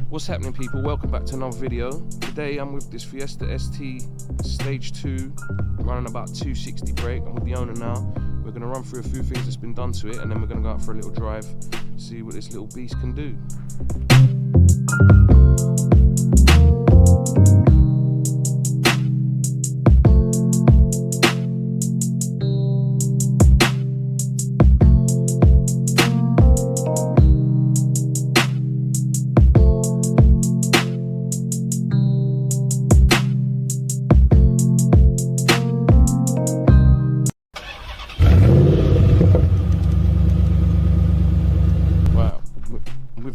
What's happening, people? Welcome back to another video. Today I'm with this Fiesta ST Stage 2, running about 260 brake. I'm with the owner now. We're going to run through a few things that's been done to it, and then we're going to go out for a little drive, see what this little beast can do.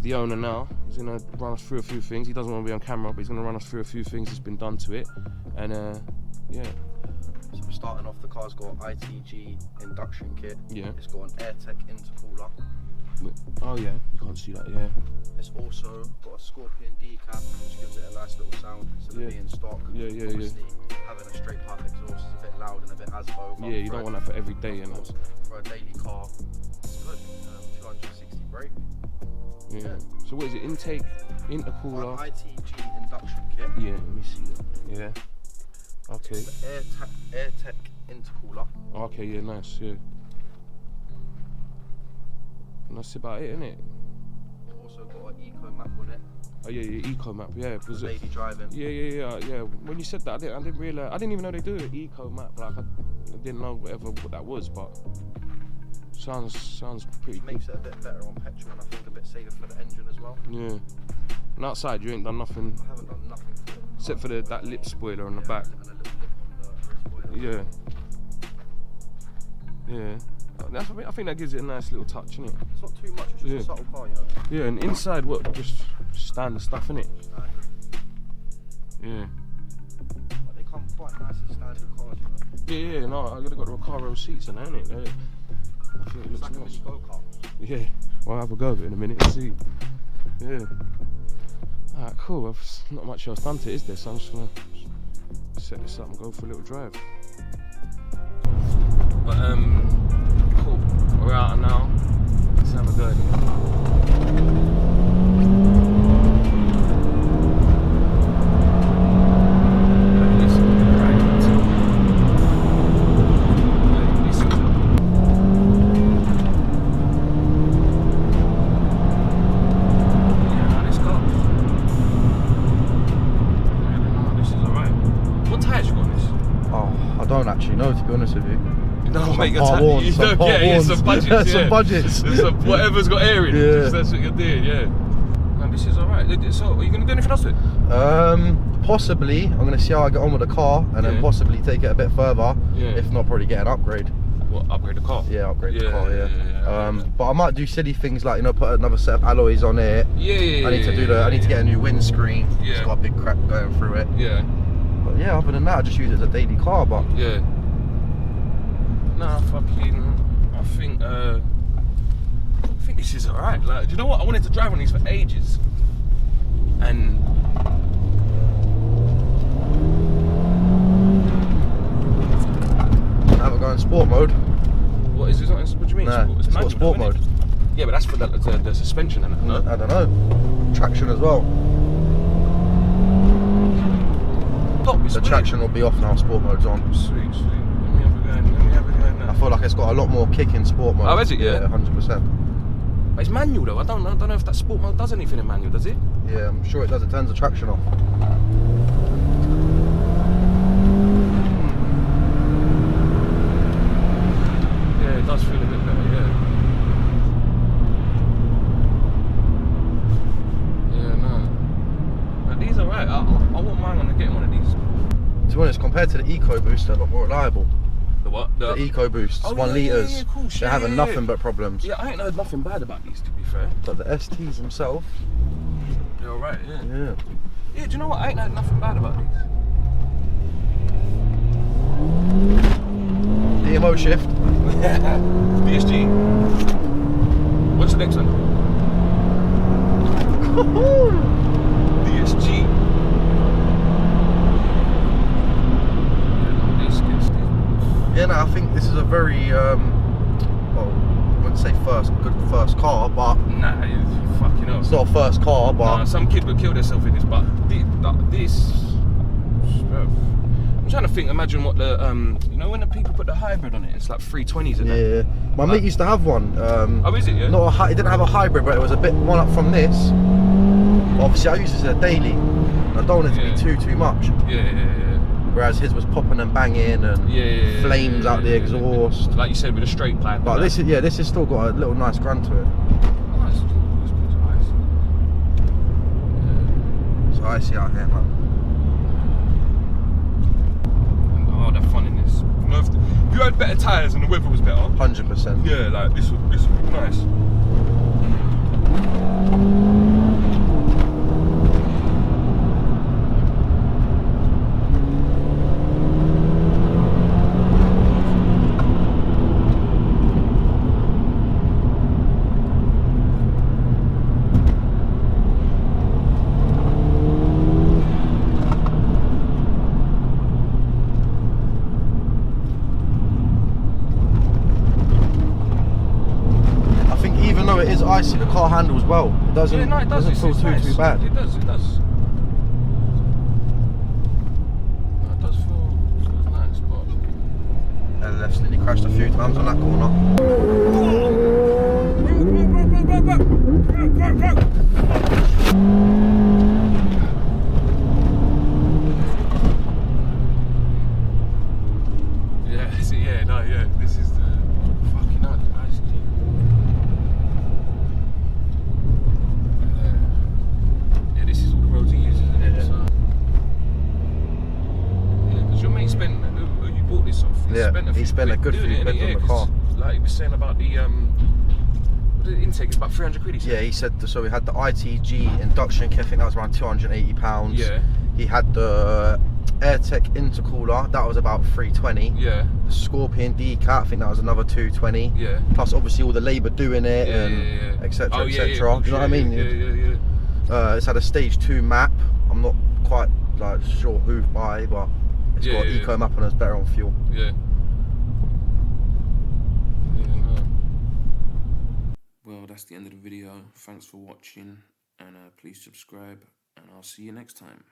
The owner now, he's gonna run us through a few things. He doesn't want to be on camera, but he's gonna run us through a few things that's been done to it, and yeah. So we're starting off. The car's got ITG Induction Kit. Yeah. It's got an Airtec Intercooler. Oh yeah, you can't see that. Yeah. It's also got a Scorpion decap, which gives it a nice little sound instead of being stock. Yeah. Obviously, having a straight pipe exhaust is a bit loud and a bit asbo. Yeah, you don't want that for every day, and for a daily car, it's good. 260 brake. Yeah. So what is it? Intake, intercooler. ITG Induction Kit. Yeah, let me see that. Yeah. Okay. The Airtec Intercooler. Okay, yeah, nice, yeah. And that's about it, innit? Also got an eco map on it. Oh yeah, eco map, yeah. Was lady driving. Yeah. When you said that, I didn't realise. I didn't even know they do an eco map. Like I didn't know what that was, but. Sounds pretty good. Makes it a bit better on petrol, and I think a bit safer for the engine as well. Yeah. And outside you ain't done nothing. I haven't done nothing to it. Except for that lip spoiler on the back. And a little lip on the rear spoiler. Yeah. I think that gives it a nice little touch, innit? It's not too much, it's just a subtle car, you know? Yeah, and inside what? Just standard stuff, innit? Standard. Yeah. But they come quite nice in standard cars, you know? Yeah, no, I got the Recaro seats and that, innit? I think it looks like nice. a mini go-kart. Yeah, well, I'll have a go of it in a minute and see. Yeah. Alright, cool. Not much else done to it, is there? So I'm just gonna set this up and go for a little drive. But cool. We're out now. Let's have a go. Actually, no, to be honest with you. No, mate, some budgets. Some budgets. Whatever's got air in it, that's what you're doing, yeah. Man, this is alright. So, are you going to do anything else with it? Possibly. I'm going to see how I get on with the car and then possibly take it a bit further. Yeah. If not, probably get an upgrade. What, upgrade the car? Yeah, upgrade the car, yeah. But I might do silly things like, you know, put another set of alloys on it. I need to get a new windscreen. Yeah. It's got a big crack going through it. Yeah. But yeah, other than that, I just use it as a daily car, but... Yeah. Nah, I think this is alright. Like, do you know what? I wanted to drive on these for ages. And... Have it go in sport mode. What is this? What do you mean? Nah, it's got sport mode. Yeah, but that's for the suspension and that, no? I don't know. Traction as well. The traction will be off now, sport mode's on. Sweet. Let me have a go now. I feel like it's got a lot more kick in sport mode. Oh, is it? Yeah, 100%. But it's manual though. I don't know if that sport mode does anything in manual, does it? Yeah, I'm sure it does. It turns the traction off. Yeah, it does feel a bit better, These are right. I wouldn't mind on getting one of these. To be honest, compared to the EcoBoost, they're a lot more reliable. The what? The EcoBoost, 1 litres. Yeah, cool. They're having nothing but problems. Yeah, I ain't heard nothing bad about these, to be fair. But the STs themselves, they're alright, yeah. Yeah, do you know what? I ain't heard nothing bad about these. DMO shift. DSG. What's the next one? DSG. Yeah, no, I think this is a very, well, I wouldn't say good first car, but nah, it's fucking up. It's not a first car, but some kid would kill themselves in this. But this, I'm trying to think. Imagine what the you know when the people put the hybrid on it, it's like 320s and that. yeah. My mate used to have one. Oh, is it? Yeah. Not a, it didn't have a hybrid, but it was a bit one up from this. Obviously, I use this daily. I don't want it to be too much. Yeah. Whereas his was popping and banging and flames out the exhaust. Like you said, with a straight pipe. But this has still got a little nice grunt to it. Nice. It's icy out here, man. Oh, they're fun in this. You know, if you had better tyres and the weather was better. 100%. Yeah, like this would be nice. It is icy, the car handles well. It doesn't, it doesn't feel too bad. It does. No, it does feel nice, but LLF's nearly crashed a few times on that corner. This is the fucking hell. This is all the roads he uses, isn't it? So, because your mate spent, who you bought this off? He spent a good few quid on the car. Like he was saying about the intake, it's about 300 quid. Yeah, he said, so he had the ITG Induction Kit, I think that was around £280. Yeah. He had the Airtec Intercooler, that was about 320. Yeah. The Scorpion D-Cat, I think that was another 220. Yeah. Plus obviously all the labour doing it and etc, etc. You know what I mean? Yeah. It's had a stage 2 map. I'm not quite like sure who by, but it's got eco map and it's better on fuel. Yeah. Well, that's the end of the video. Thanks for watching, and please subscribe, and I'll see you next time.